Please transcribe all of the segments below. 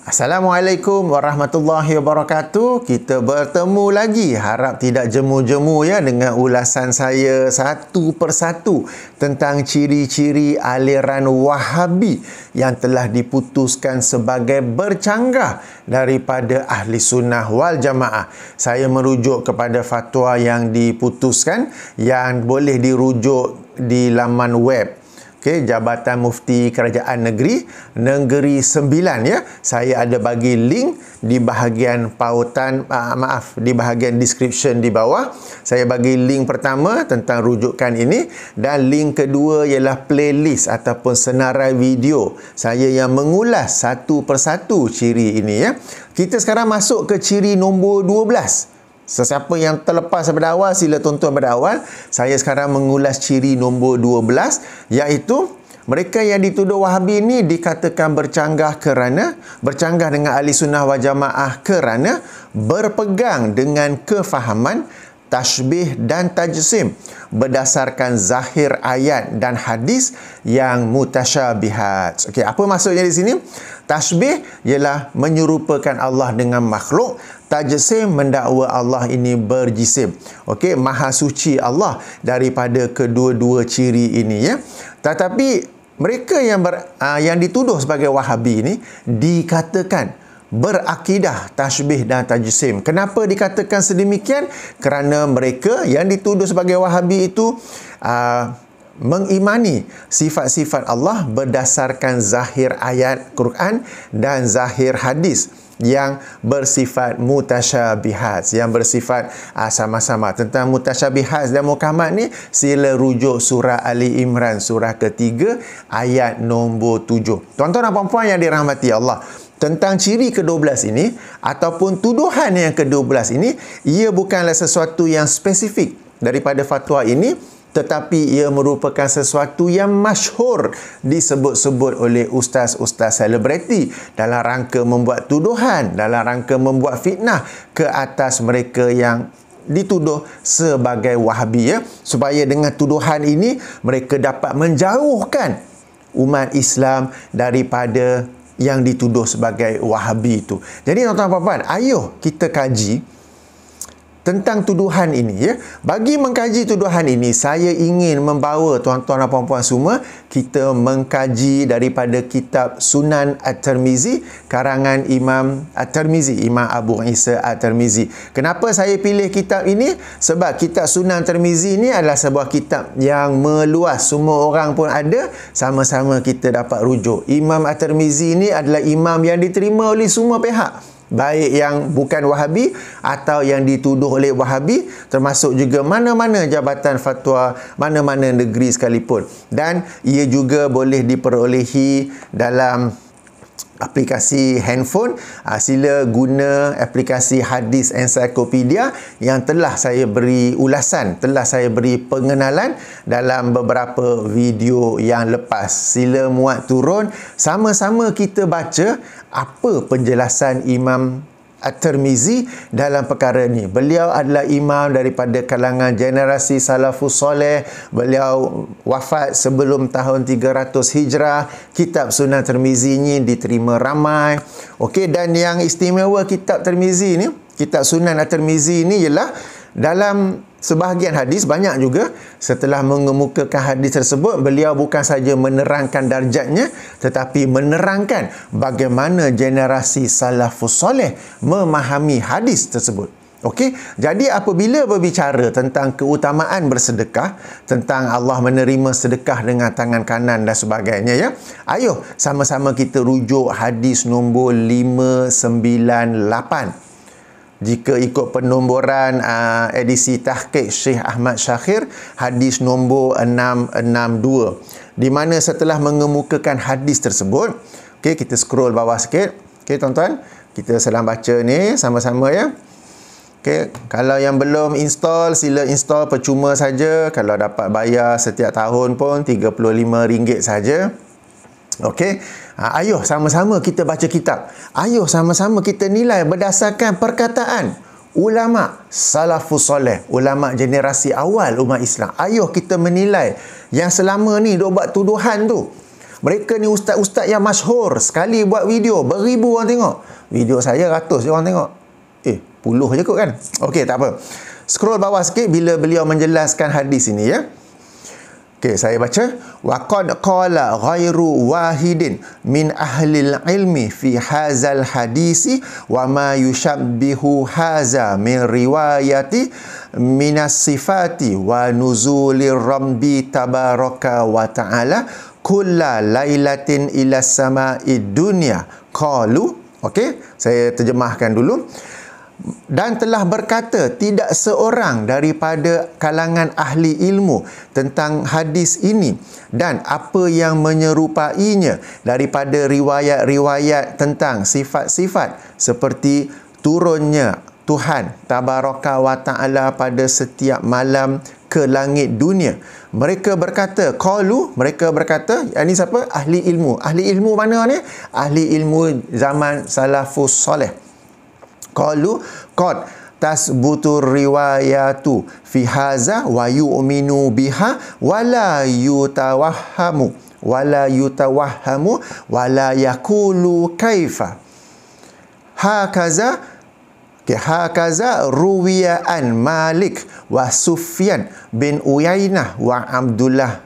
Assalamualaikum warahmatullahi wabarakatuh. Kita bertemu lagi. Harap tidak jemu-jemu ya dengan ulasan saya satu persatu tentang ciri-ciri aliran Wahabi yang telah diputuskan sebagai bercanggah daripada Ahli Sunnah wal Jamaah. Saya merujuk kepada fatwa yang diputuskan yang boleh dirujuk di laman web Jabatan Mufti Kerajaan Negeri Negeri Sembilan ya. Saya ada bagi link di bahagian pautan di bahagian description di bawah. Saya bagi link pertama tentang rujukan ini dan link kedua ialah playlist ataupun senarai video saya yang mengulas satu persatu ciri ini ya. Kita sekarang masuk ke ciri nombor 12. Sesiapa yang terlepas daripada awal, sila tonton pada awal. Saya sekarang mengulas ciri nombor 12, iaitu mereka yang dituduh Wahabi ini dikatakan bercanggah dengan Ahli Sunnah wal Jamaah kerana berpegang dengan kefahaman tashbih dan tajsim berdasarkan zahir ayat dan hadis yang mutasyabihat. Okey, apa maksudnya di sini? Tashbih ialah menyerupakan Allah dengan makhluk. Tajsim mendakwa Allah ini berjisim. Okey, maha suci Allah daripada kedua-dua ciri ini ya. Tetapi mereka yang dituduh sebagai Wahabi ini dikatakan berakidah tashbih dan tajsim. Kenapa dikatakan sedemikian? Kerana mereka yang dituduh sebagai Wahabi itu mengimani sifat-sifat Allah berdasarkan zahir ayat Quran dan zahir hadis yang bersifat mutasyabihat, yang bersifat sama-sama. Tentang mutasyabihat dan muhkamat ni, sila rujuk surah Ali Imran surah ketiga ayat nombor 7. Tuan-tuan dan puan-puan yang dirahmati Allah, tentang ciri ke-12 ini ataupun tuduhan yang ke-12 ini, ia bukanlah sesuatu yang spesifik daripada fatwa ini, tetapi ia merupakan sesuatu yang masyhur disebut-sebut oleh ustaz-ustaz selebriti dalam rangka membuat tuduhan, dalam rangka membuat fitnah ke atas mereka yang dituduh sebagai Wahabi ya, supaya dengan tuduhan ini mereka dapat menjauhkan umat Islam daripada yang dituduh sebagai Wahabi itu. Jadi tuan-tuan dan puan-puan, ayo kita kaji tentang tuduhan ini ya. Bagi mengkaji tuduhan ini, saya ingin membawa tuan-tuan dan puan-puan semua kita mengkaji daripada kitab Sunan At-Tirmizi karangan Imam At-Tirmizi, Imam Abu Isa At-Tirmizi. Kenapa saya pilih kitab ini? Sebab kitab Sunan Tirmizi ini adalah sebuah kitab yang meluas, semua orang pun ada, sama-sama kita dapat rujuk. Imam At-Tirmizi ini adalah imam yang diterima oleh semua pihak, baik yang bukan Wahabi atau yang dituduh oleh Wahabi, termasuk juga mana-mana jabatan fatwa, mana-mana negeri sekalipun. Dan ia juga boleh diperolehi dalam aplikasi handphone. Sila guna aplikasi Hadis Encyclopedia yang telah saya beri ulasan, telah saya beri pengenalan dalam beberapa video yang lepas. Sila muat turun, sama-sama kita baca apa penjelasan Imam At-Tirmizi dalam perkara ni. Beliau adalah imam daripada kalangan generasi salafus soleh. Beliau wafat sebelum tahun 300 Hijrah. Kitab Sunan Tirmizi ni diterima ramai. Okey, dan yang istimewa kitab Tirmizi ni, kitab Sunan At-Tirmizi ni ialah dalam sebahagian hadis, banyak juga setelah mengemukakan hadis tersebut, beliau bukan saja menerangkan darjatnya, tetapi menerangkan bagaimana generasi salafus soleh memahami hadis tersebut. Okey, jadi apabila berbicara tentang keutamaan bersedekah, tentang Allah menerima sedekah dengan tangan kanan dan sebagainya ya, ayo sama-sama kita rujuk hadis nombor 598. Jika ikut penomboran edisi tahqiq Syekh Ahmad Syakir, hadis nombor 662, di mana setelah mengemukakan hadis tersebut, okey, kita scroll bawah sikit. Okey tuan-tuan, kita sedang baca ni sama-sama ya. Okey, kalau yang belum install, sila install, percuma saja. Kalau dapat bayar setiap tahun pun RM35 saja. Okey, ayo sama-sama kita baca kitab. Ayo sama-sama kita nilai berdasarkan perkataan ulama salafus soleh, ulama generasi awal umat Islam. Ayo kita menilai yang selama ni dok buat tuduhan tu. Mereka ni ustaz-ustaz yang masyhur. Sekali buat video, beribu orang tengok. Video saya ratus je orang tengok. Puluh je kot kan. Okey, tak apa. Scroll bawah sikit bila beliau menjelaskan hadis ini ya. Okey, saya baca. Wa qad qala ghairu wahidin min ahlil ilmi fi hazal hadisi wa ma yushabbihu haza min riwayati minas sifati wa nuzulir rabbi tabaraka wa ta'ala kulla lailatin ila sama'id dunya qalu. Okey, saya terjemahkan dulu. Dan telah berkata tidak seorang daripada kalangan ahli ilmu tentang hadis ini dan apa yang menyerupainya daripada riwayat-riwayat tentang sifat-sifat seperti turunnya Tuhan Tabaraka wa Ta'ala pada setiap malam ke langit dunia. Mereka berkata, mereka berkata, ini siapa? Ahli ilmu. Ahli ilmu mana ni? Ahli ilmu zaman salafus soleh. Qalu qad tasbutur riwayatu fi haza wa yu'minu biha wala yutawahhamu wala yakulu kaifa hakaza ruwiya an Malik wa Sufyan bin Uyainah wa Abdullah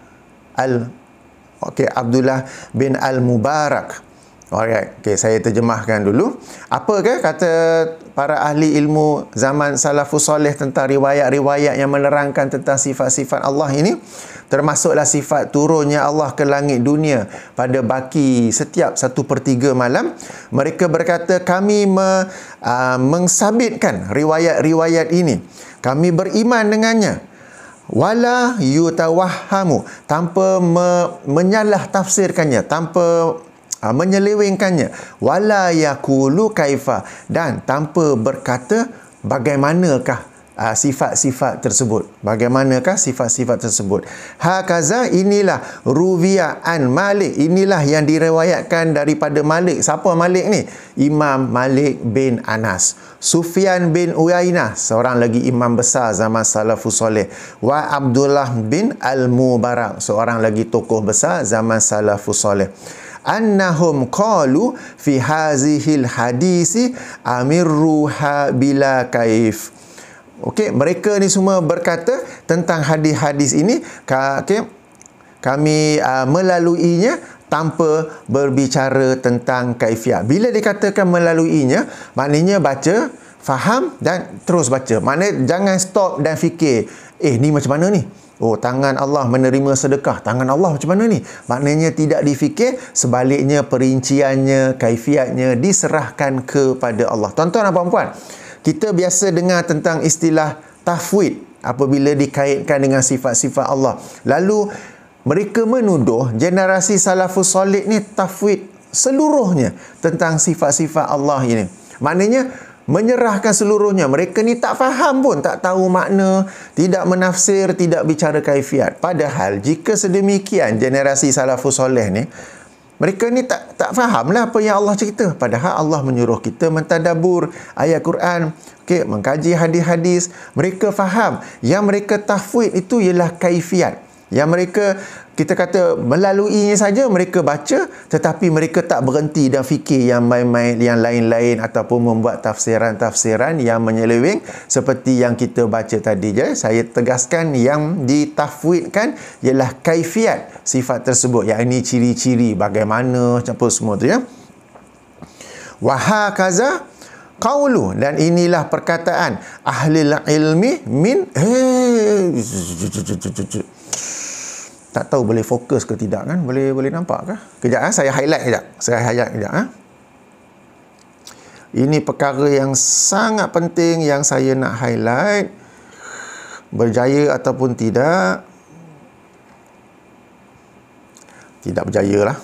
bin Al-Mubarak. Alright, saya terjemahkan dulu. Apa kata para ahli ilmu zaman salafus soleh tentang riwayat-riwayat yang menerangkan tentang sifat-sifat Allah ini? Termasuklah sifat turunnya Allah ke langit dunia pada baki setiap 1/3 malam. Mereka berkata, kami mengsabitkan riwayat-riwayat ini. Kami beriman dengannya. Wala yutawahhamu, tanpa menyalah tafsirkannya, tanpa menyelewengkannya. Wala yakulu kaifa, dan tanpa berkata bagaimanakah sifat-sifat tersebut. Bagaimanakah sifat-sifat tersebut. Hakaza, inilah ruwiya an Malik, inilah yang diriwayatkan daripada Malik. Siapa Malik ni? Imam Malik bin Anas. Sufyan bin Uyainah, seorang lagi imam besar zaman salafus soleh. Wa Abdullah bin Al-Mubarak, seorang lagi tokoh besar zaman salafus soleh. Annahum qalu fi hazihil hadisi amirruha bila kaif. Okey, mereka ni semua berkata tentang hadis-hadis ini, kami melaluinya tanpa berbicara tentang kaifiah. Bila dikatakan melaluinya, maknanya baca, faham dan terus baca. Maknanya jangan stop dan fikir, ni macam mana ni? Tangan Allah menerima sedekah. Tangan Allah macam mana ni? Maknanya tidak difikir. Sebaliknya perinciannya, kaifiatnya diserahkan kepada Allah. Tuan-tuan dan puan-puan, kita biasa dengar tentang istilah tafwid apabila dikaitkan dengan sifat-sifat Allah. Lalu mereka menuduh generasi salafus soleh ni tafwid seluruhnya tentang sifat-sifat Allah ini. Maknanya menyerahkan seluruhnya. Mereka ni tak faham pun, tak tahu makna, tidak menafsir, tidak bicara kaifiat. Padahal jika sedemikian generasi salafus soleh ni, mereka ni tak fahamlah apa yang Allah cerita. Padahal Allah menyuruh kita mentadabbur ayat Quran, mengkaji hadis-hadis. Mereka faham. Yang mereka tafwid itu ialah kaifiat. Yang mereka, kita kata melaluinya saja, mereka baca, tetapi mereka tak berhenti dan fikir yang main-main, yang lain-lain, ataupun membuat tafsiran-tafsiran yang menyeleweng seperti yang kita baca tadi je. Saya tegaskan, yang ditafwidkan ialah kaifiat sifat tersebut. Yang ini ciri-ciri bagaimana, apa semua tu ya. Wahakaza qaulu, dan inilah perkataan ahlil ilmi min tak tahu boleh fokus ke tidak kan? Boleh nampak ke? Kejap saya highlight kejap. Ini perkara yang sangat penting yang saya nak highlight. Berjaya ataupun tidak. Tidak berjaya lah.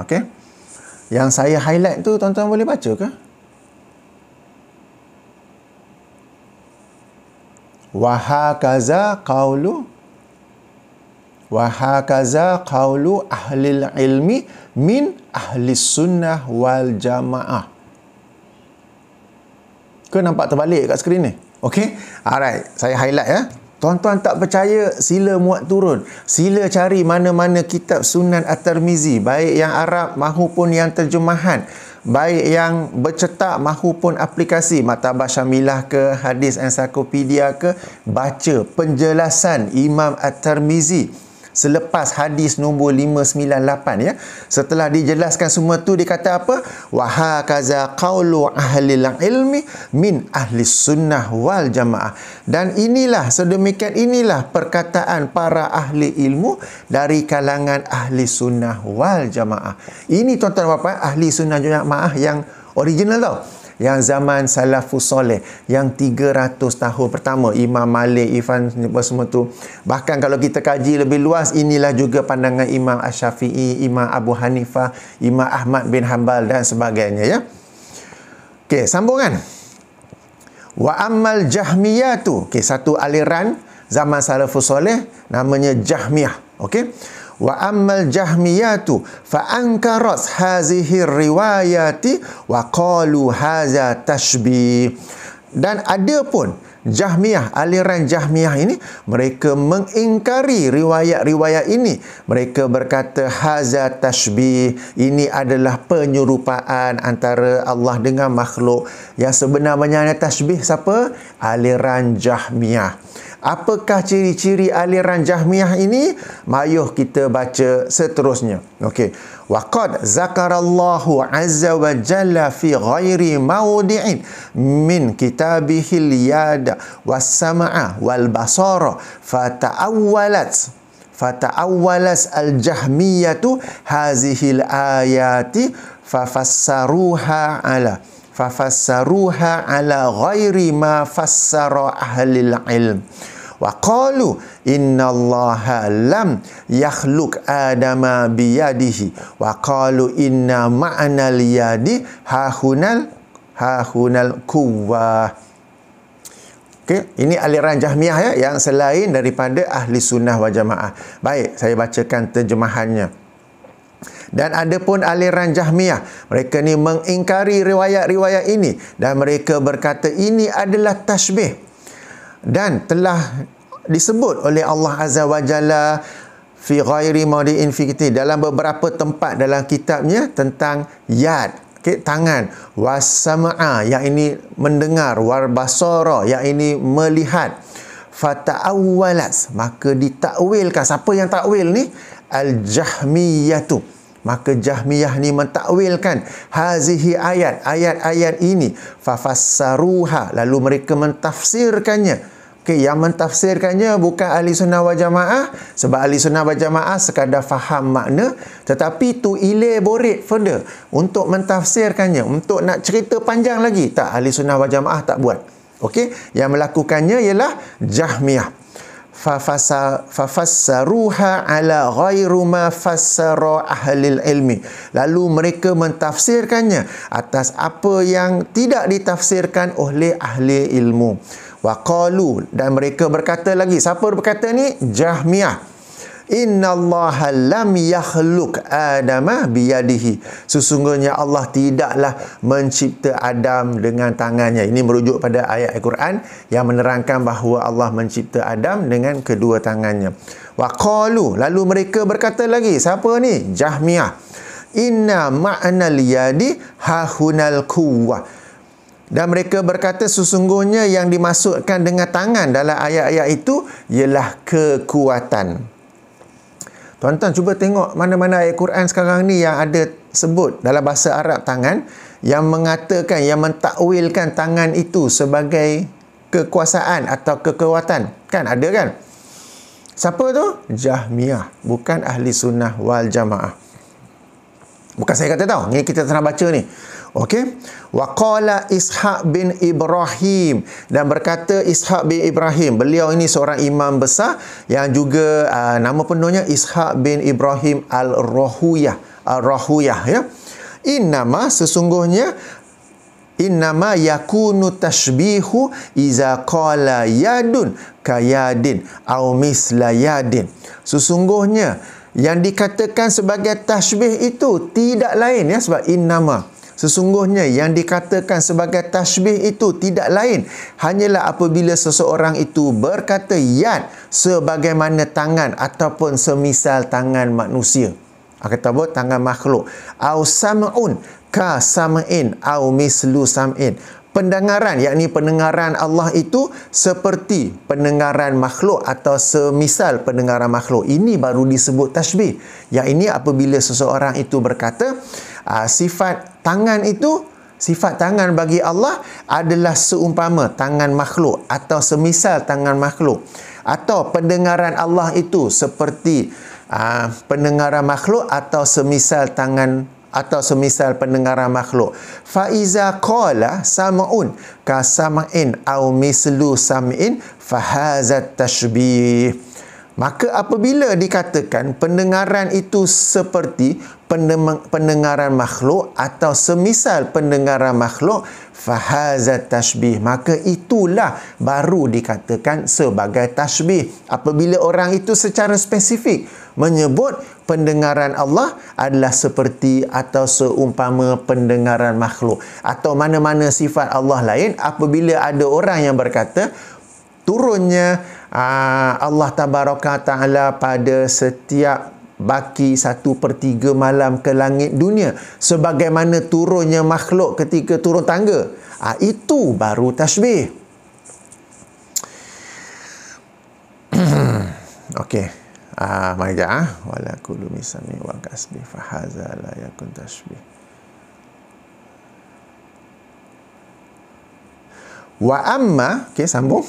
Okey. Yang saya highlight tu tuan-tuan boleh baca ke? Wahakaza qaulu ahlil ilmi min ahli sunnah wal jamaah. Kau nampak terbalik kat skrin ni? Okey? Alright, saya highlight ya. Tuan-tuan tak percaya, sila muat turun. Sila cari mana-mana kitab Sunan At-Tirmizi, baik yang Arab mahupun yang terjemahan, baik yang bercetak mahupun aplikasi, Maktabah Syamilah ke, Hadis Ensiklopedia ke, baca penjelasan Imam At-Tirmizi selepas hadis nombor 598 ya. Setelah dijelaskan semua tu, dia kata apa? Wa hakaza qaulu ahlil ilmi min ahli sunnah wal jamaah. Dan inilah, sedemikian inilah perkataan para ahli ilmu dari kalangan ahli sunnah wal jamaah. Ini tuan-tuan bapa, ahli sunnah jamaah yang original tau, yang zaman salafus soleh, yang 300 tahun pertama, Imam Malik, Ifan semua tu. Bahkan kalau kita kaji lebih luas, inilah juga pandangan Imam Asy-Syafi'i, Imam Abu Hanifah, Imam Ahmad bin Hanbal dan sebagainya ya. Okey, sambungan. Wa ammal Jahmiyah tu, okey, satu aliran zaman salafus soleh namanya Jahmiyah. Okey. Wa ammal jahmiyatu fa ankarat hazihi riwayati wa qalu haza tashbih. Dan ada pun Jahmiyah, aliran Jahmiyah ini, mereka mengingkari riwayat-riwayat ini. Mereka berkata haza tashbih, ini adalah penyerupaan antara Allah dengan makhluk. Yang sebenarnya tashbih siapa? Aliran Jahmiyah. Apakah ciri-ciri aliran Jahmiyah ini? Mayuh kita baca seterusnya. Okey. Wa qad zakarallahu azza wa jalla fi ghairi mawdi'in min kitabihil yada was sam'a wal basara fata'awwalat al-jahmiyatu hazihil ayati fafassaruha ala ghairi ma fassara ahlil ilm. Wa qalu innallaha lam yakhluq adama biyadihi wa qalu inna ma'nal yadi hahunal quwwah. Okey, ini aliran Jahmiyah ya, yang selain daripada ahli sunnah wal jamaah. Baik, saya bacakan terjemahannya. Dan ada pun aliran Jahmiyah, mereka ni mengingkari riwayat-riwayat ini dan mereka berkata ini adalah tashbih. Dan telah disebut oleh Allah Azza wa Jalla fi ghairi mawdi'in fi kitab, dalam beberapa tempat dalam kitabnya tentang yad, okay, tangan, was-sam'a, yang ini mendengar, wal basara, yang ini melihat, fata'awwalat, maka ditakwilkan. Siapa yang takwil ni? Al-Jahmiyatu. Maka Jahmiyah ni mentakwilkan hazihi ayat-ayat ini, fafassaruha, lalu mereka mentafsirkannya. Okey, yang mentafsirkannya bukan ahli sunnah wal jamaah, sebab ahli sunnah wal jamaah sekadar faham makna, tetapi tu elaborate further untuk mentafsirkannya, untuk nak cerita panjang lagi. Tak, ahli sunnah wal jamaah tak buat. Okey, yang melakukannya ialah Jahmiyah. Fafassaruha ala ghairu ma fassara ahlil ilmi, lalu mereka mentafsirkannya atas apa yang tidak ditafsirkan oleh ahli ilmu. Wa qalu, dan mereka berkata lagi. Siapa berkata ni? Jahmiyah. Innallaha lam yakhluq adama biyadihi, sesungguhnya Allah tidaklah mencipta Adam dengan tangannya. Ini merujuk pada ayat Al-Quran yang menerangkan bahawa Allah mencipta Adam dengan kedua tangannya. Wa qalu, lalu mereka berkata lagi. Siapa ni? Jahmiyah. Inna ma'nal yadi hahunal quwwah, dan mereka berkata sesungguhnya yang dimaksudkan dengan tangan dalam ayat-ayat itu ialah kekuatan. Tuan-tuan cuba tengok mana-mana ayat Quran sekarang ni yang ada sebut dalam bahasa Arab tangan, yang mengatakan, yang mentakwilkan tangan itu sebagai kekuasaan atau kekuatan. Kan ada kan? Siapa tu? Jahmiyah, bukan ahli sunnah wal jamaah. Bukan saya kata tau, ni kita tengah baca ni. Okey. Wa qala Ishaq bin Ibrahim, dan berkata Ishaq bin Ibrahim, beliau ini seorang imam besar yang juga nama penuhnya Ishaq bin Ibrahim Al-Rahuyah ya. Sesungguhnya innama yakunu tashbihu iza qala yadun kayadin au misla yadin. Sesungguhnya yang dikatakan sebagai tashbih itu tidak lain ya, sebab innama, Sesungguhnya yang dikatakan sebagai tashbih itu tidak lain hanyalah apabila seseorang itu berkata yad sebagaimana tangan ataupun semisal tangan manusia. Kata apa? Tangan makhluk. Au sam'un ka sam'in au mislu sam'in. Pendengaran, yakni pendengaran Allah itu seperti pendengaran makhluk atau semisal pendengaran makhluk. Ini baru disebut tashbih. Yang ini apabila seseorang itu berkata sifat tangan itu, sifat tangan bagi Allah adalah seumpama tangan makhluk atau semisal tangan makhluk. Atau pendengaran Allah itu seperti pendengaran makhluk atau semisal tangan atau semisal pendengaran makhluk. Fa iza qala sam'un ka sam'in au mislu sam'in fa hazat tashbih. Maka apabila dikatakan pendengaran itu seperti pendengaran makhluk atau semisal pendengaran makhluk, fahazat tashbih, maka itulah baru dikatakan sebagai tashbih. Apabila orang itu secara spesifik menyebut pendengaran Allah adalah seperti atau seumpama pendengaran makhluk, atau mana-mana sifat Allah lain, apabila ada orang yang berkata turunnya Allah Tabaraka Ta'ala pada setiap baki 1/3 malam ke langit dunia sebagaimana turunnya makhluk ketika turun tangga, itu baru tashbih. Okey, mari jap wala kullu misami wa kasbi fa hadza la yakun tashbih. Wa amma, okey, sambung.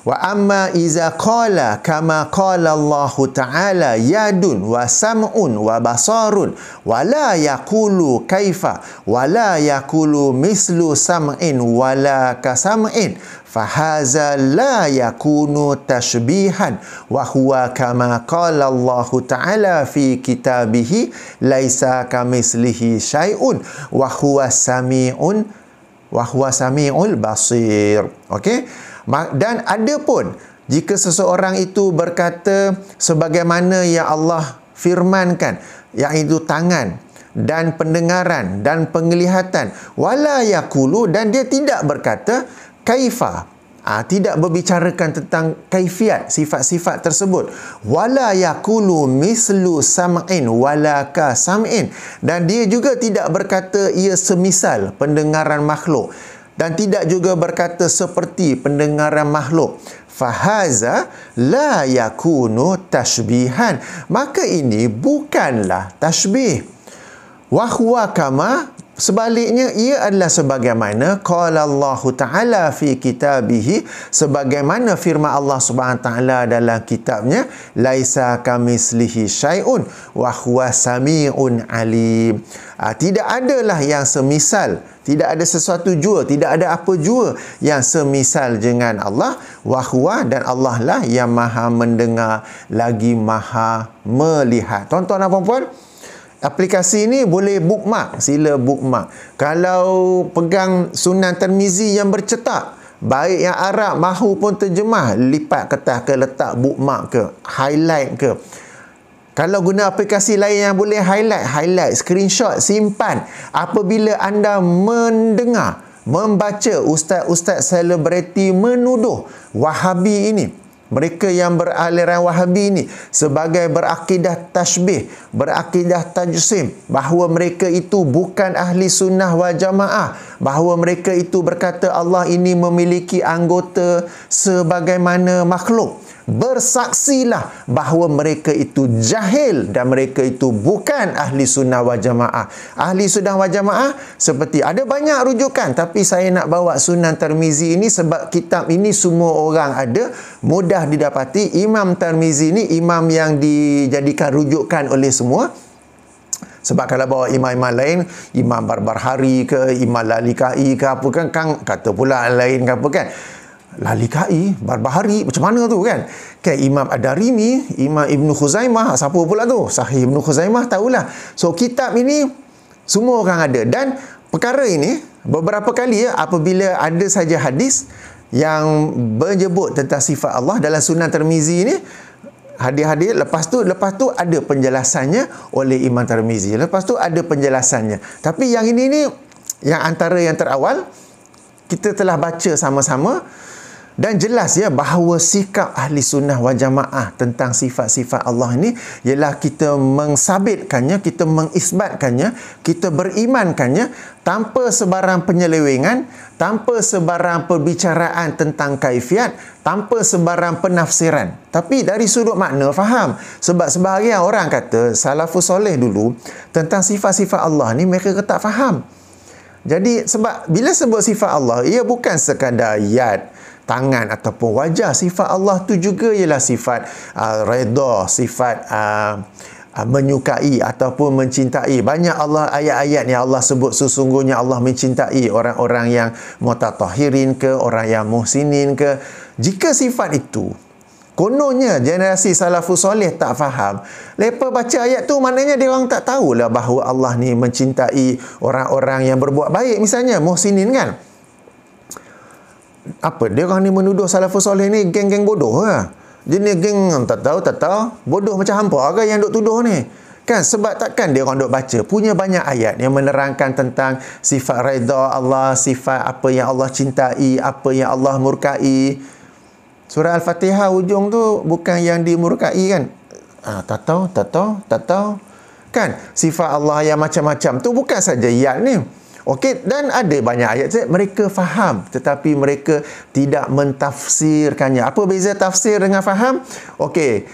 Wa amma iza qala kama qala Allah Ta'ala yadun wa sam'un wa basarun wa la yaqulu kaifa wa la yaqulu mislu sam'in wa la kasam'in fahaza la yakunu tashbihan wa huwa kama qala Allah Ta'ala fi kitabihi laisa kamislihi syai'un wa huwa sami'ul basir. Okey. Dan ada pun jika seseorang itu berkata sebagaimana yang Allah firmankan, iaitu tangan dan pendengaran dan penglihatan, wala yaqulu, dan dia tidak berkata kaifa, tidak berbicarakan tentang kaifiat sifat-sifat tersebut, wala yaqulu mislu sam'in wala ka sam'in, dan dia juga tidak berkata ia semisal pendengaran makhluk dan tidak juga berkata seperti pendengaran makhluk, fahaza la yakunu tashbihan, maka ini bukanlah tashbih. Wa huwa kama, sebaliknya ia adalah sebagaimana qala Allah Ta'ala fi kitabihi, sebagaimana firman Allah Subhanahu Ta'ala dalam kitabnya, laisa kamislihi syai'un wa huwa sami'un alim. Tidak adalah yang semisal, tidak ada sesuatu jua, tidak ada apa jua yang semisal dengan Allah. Wa huwa, dan Allah lah yang maha mendengar lagi maha melihat. Tuan-tuan dan puan-puan, aplikasi ini boleh bookmark, sila bookmark. Kalau pegang Sunan Tirmizi yang bercetak, baik yang Arab mahupun terjemah, lipat kertas ke, letak bookmark ke, highlight ke. Kalau guna aplikasi lain yang boleh highlight, screenshot, simpan. Apabila anda mendengar, membaca ustaz-ustaz selebriti menuduh Wahabi ini, mereka yang beraliran Wahabi ini sebagai berakidah tashbih, berakidah tajsim, bahawa mereka itu bukan ahli sunnah wal jamaah, bahawa mereka itu berkata Allah ini memiliki anggota sebagaimana makhluk. Bersaksilah bahawa mereka itu jahil dan mereka itu bukan ahli sunnah wal jamaah. Ahli sunnah wal jamaah seperti, ada banyak rujukan, tapi saya nak bawa Sunan Tirmizi ini sebab kitab ini semua orang ada, mudah didapati. Imam Tirmizi ini imam yang dijadikan rujukan oleh semua. Sebab kalau bawa imam-imam lain, Imam Barbahari ke, Imam Lalikai ke apa kan, kata pula lain ke apa kan. Lalikai, Barbahari, macam mana tu kan? Kayak Imam Ad-Darimi, Imam Ibn Khuzaimah, siapa pula tu? Sahih Ibn Khuzaimah, tahulah. So, kitab ini semua orang ada. Dan perkara ini, beberapa kali apabila ada saja hadis yang menyebut tentang sifat Allah dalam Sunan Tirmizi ini, hadis-hadis, lepas tu ada penjelasannya oleh Imam Tirmizi. Lepas tu ada penjelasannya. Tapi yang ini ni Yang antara yang terawal, kita telah baca sama-sama dan jelas ya bahawa sikap ahli sunnah wal jamaah tentang sifat-sifat Allah ini ialah kita mengsabitkannya, kita mengisbatkannya, kita berimankannya tanpa sebarang penyelewengan, tanpa sebarang perbicaraan tentang kaifiat, tanpa sebarang penafsiran. Tapi dari sudut makna faham. Sebab sebahagian orang kata salafus soleh dulu tentang sifat-sifat Allah ni mereka tak faham. Jadi sebab bila sebut sifat Allah, ia bukan sekadar yad, tangan ataupun wajah. Sifat Allah tu juga ialah sifat redha, sifat menyukai ataupun mencintai. Banyak Allah ayat-ayat yang Allah sebut sesungguhnya Allah mencintai orang-orang yang mutatahhirin ke, orang yang muhsinin ke. Jika sifat itu kononnya generasi salafus soleh tak faham, lepas baca ayat tu maknanya dia orang tak tahulah bahawa Allah ni mencintai orang-orang yang berbuat baik, misalnya muhsinin kan. Apa dia orang ni menuduh salafus soleh ni geng-geng bodoh lah. Jenis geng tak tahu bodoh macam hampa ke yang duk tuduh ni kan. Sebab takkan dia orang duk baca punya banyak ayat yang menerangkan tentang sifat redha Allah, sifat apa yang Allah cintai, apa yang Allah murkai. Surah Al-Fatihah ujung tu bukan yang dimurkai kan. Tak tahu kan. Sifat Allah yang macam-macam tu bukan saja ayat ni. Okey, dan ada banyak ayat mereka faham tetapi mereka tidak mentafsirkannya. Apa beza tafsir dengan faham? Okey,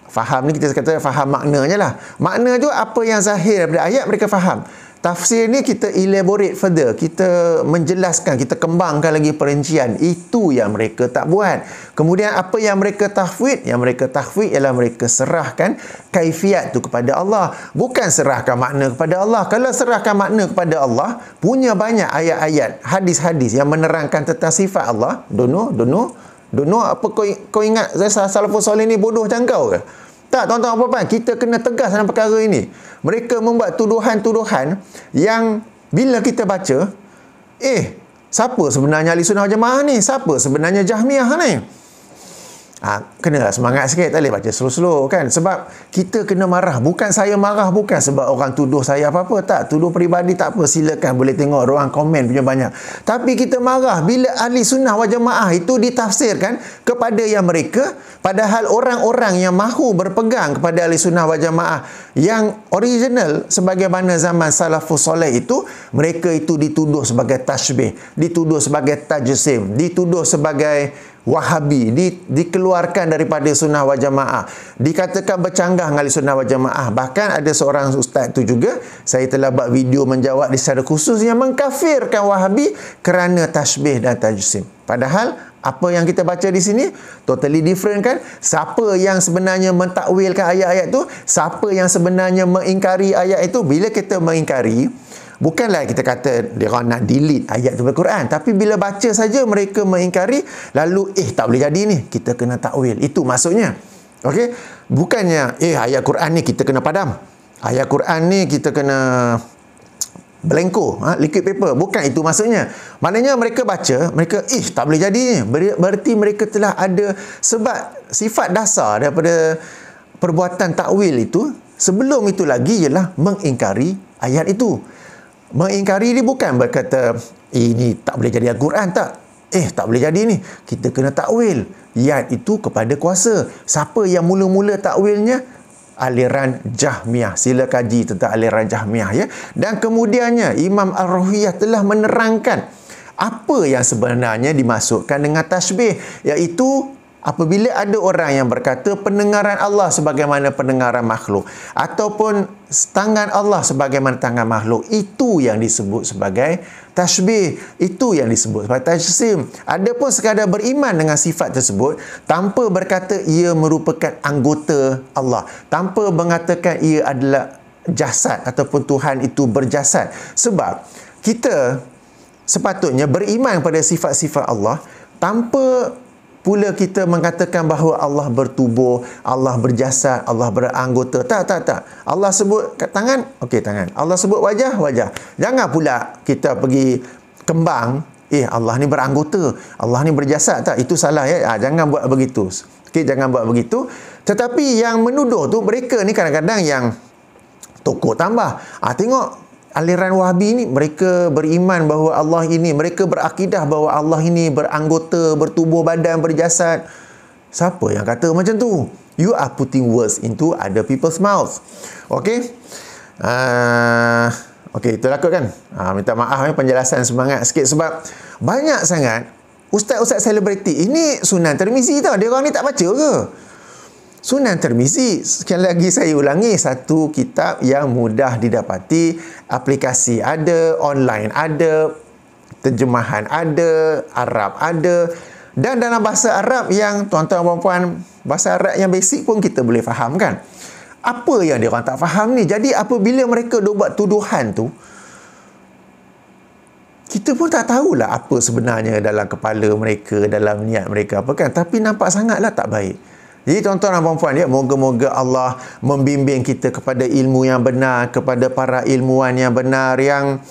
faham ni kita kata faham maknanya lah. Makna tu apa yang zahir daripada ayat mereka faham. Tafsir ni kita elaborate further, kita menjelaskan, kita kembangkan lagi perincian. Itu yang mereka tak buat. Kemudian apa yang mereka tahfidz? Yang mereka tahfidz ialah mereka serahkan kaifiat tu kepada Allah, bukan serahkan makna kepada Allah. Kalau serahkan makna kepada Allah, punya banyak ayat-ayat, hadis-hadis yang menerangkan tentang sifat Allah. Dono apa kau ingat salafus soleh ni bodoh macam kau ke? Tak, tuan-tuan puan-puan, kita kena tegas dalam perkara ini. Mereka membuat tuduhan-tuduhan yang bila kita baca, siapa sebenarnya ahli sunnah wal jamaah ni? Siapa sebenarnya Jahmiyah ni? Kenalah semangat sikit, tak boleh baca slow-slow kan. Sebab kita kena marah. Bukan saya marah, bukan sebab orang tuduh saya apa-apa. Tak, tuduh peribadi tak apa. Silakan, boleh tengok ruang komen punya banyak. Tapi kita marah bila ahli sunnah wal jamaah itu ditafsirkan kepada yang mereka, padahal orang-orang yang mahu berpegang kepada ahli sunnah wal jamaah yang original sebagaimana zaman salafus soleh itu, mereka itu dituduh sebagai tashbih, dituduh sebagai tajsim, dituduh sebagai Wahabi, dikeluarkan daripada sunnah wal jamaah, dikatakan bercanggah dengan ahli sunnah wal jamaah. Bahkan ada seorang ustaz tu juga, saya telah buat video menjawab secara khusus, yang mengkafirkan Wahabi kerana tashbih dan tajsim. Padahal apa yang kita baca di sini totally different kan. Siapa yang sebenarnya mentakwilkan ayat-ayat tu, siapa yang sebenarnya mengingkari ayat itu. Bila kita mengingkari, bukanlah kita kata dia orang nak delete ayat tu Al-Quran, tapi bila baca saja mereka mengingkari, lalu tak boleh jadi ni, kita kena takwil. Itu maksudnya. Okey, bukannya ayat Quran ni kita kena padam, ayat Quran ni kita kena blanko, liquid paper. Bukan itu maksudnya. Maknanya mereka baca, mereka tak boleh jadi ni. Berarti mereka telah ada, sebab sifat dasar daripada perbuatan takwil itu sebelum itu lagi ialah mengingkari ayat itu. Mengingkari ni bukan berkata ini tak boleh jadi Al-Quran, tak. Tak boleh jadi ni, kita kena takwil. Ayat itu kepada kuasa. Siapa yang mula-mula takwilnya? Aliran Jahmiyah. Sila kaji tentang aliran Jahmiyah ya. Dan kemudiannya Imam Ar-Ruhiyah telah menerangkan apa yang sebenarnya dimasukkan dengan tashbih, iaitu apabila ada orang yang berkata pendengaran Allah sebagaimana pendengaran makhluk, ataupun tangan Allah sebagaimana tangan makhluk, itu yang disebut sebagai tashbih, itu yang disebut sebagai tajsim. Adapun sekadar beriman dengan sifat tersebut tanpa berkata ia merupakan anggota Allah, tanpa mengatakan ia adalah jasad ataupun Tuhan itu berjasad. Sebab kita sepatutnya beriman pada sifat-sifat Allah tanpa pula kita mengatakan bahawa Allah bertubuh, Allah berjasad, Allah beranggota. Tak. Allah sebut tangan, okey tangan. Allah sebut wajah. Jangan pula kita pergi kembang, Allah ni beranggota, Allah ni berjasad. Tak, itu salah ya. Jangan buat begitu. Okey, jangan buat begitu. Tetapi yang menuduh tu, mereka ni kadang-kadang yang tokoh tambah. Tengok aliran Wahabi ni, mereka beriman bahawa Allah ini, mereka berakidah bahawa Allah ini beranggota, bertubuh badan, berjasad. Siapa yang kata macam tu? You are putting words into other people's mouth. Okay? Okay, itulah kot kan. Minta maaf penjelasan semangat sikit sebab banyak sangat ustaz-ustaz selebriti. Ini Sunan Tirmizi tau. Dia orang ni tak baca ke? Sunan Tirmizi, sekali lagi saya ulangi, satu kitab yang mudah didapati. Aplikasi ada, online ada, terjemahan ada, Arab ada. Dan dalam bahasa Arab yang tuan-tuan dan puan, bahasa Arab yang basic pun kita boleh faham kan. Apa yang dia orang tak faham ni? Jadi apabila mereka buat tuduhan tu, kita pun tak tahulah apa sebenarnya dalam kepala mereka, dalam niat mereka apa kan. Tapi nampak sangatlah tak baik. Jadi tuan-tuan dan puan-puan, ya, moga-moga Allah membimbing kita kepada ilmu yang benar, kepada para ilmuwan yang benar, yang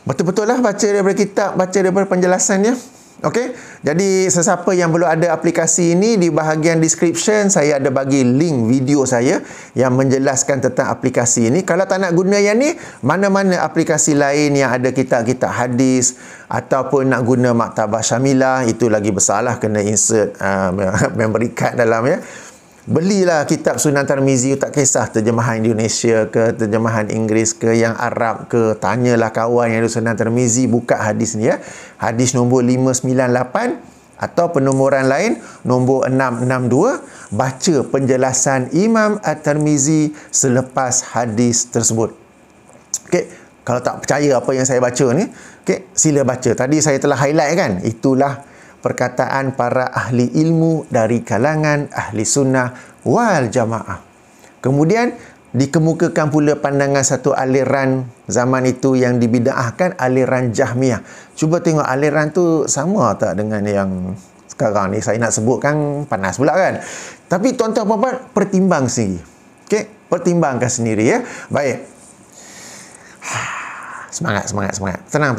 betul-betul lah baca daripada kitab, baca daripada penjelasannya. Okey, jadi sesiapa yang belum ada aplikasi ini, di bahagian description saya ada bagi link video saya yang menjelaskan tentang aplikasi ini. Kalau tak nak guna yang ni, mana-mana aplikasi lain yang ada kitab-kitab hadis ataupun nak guna Maktabah Syamilah, itu lagi besarlah, kena insert memory card dalam, ya. Belilah kitab Sunan Tirmizi, tak kisah terjemahan Indonesia ke, terjemahan Inggeris ke, yang Arab ke. Tanyalah kawan yang ada Sunan Tirmizi, buka hadis ni, ya. Hadis nombor 598 atau penomoran lain nombor 662. Baca penjelasan Imam At-Tirmizi selepas hadis tersebut. Okey, kalau tak percaya apa yang saya baca ni, okey, sila baca. Tadi saya telah highlight kan. Itulah perkataan para ahli ilmu dari kalangan ahli sunnah wal jamaah. Kemudian dikemukakan pula pandangan satu aliran zaman itu yang dibida'ahkan, aliran Jahmiyah. Cuba tengok aliran tu sama tak dengan yang sekarang ni. Saya nak sebutkan panas pula kan. Tapi tuan-tuan puan-puan, pertimbang sendiri. Okey, pertimbangkan sendiri, ya. Baik. Semangat. Tenang.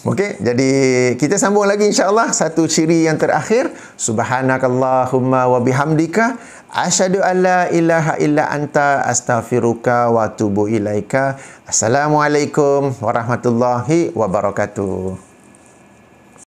Okey, jadi kita sambung lagi insya-Allah. Satu ciri yang terakhir, subhanakallahumma wa bihamdika asyhadu an la ilaha illa anta astaghfiruka wa atubu ilaika. Assalamualaikum warahmatullahi wabarakatuh.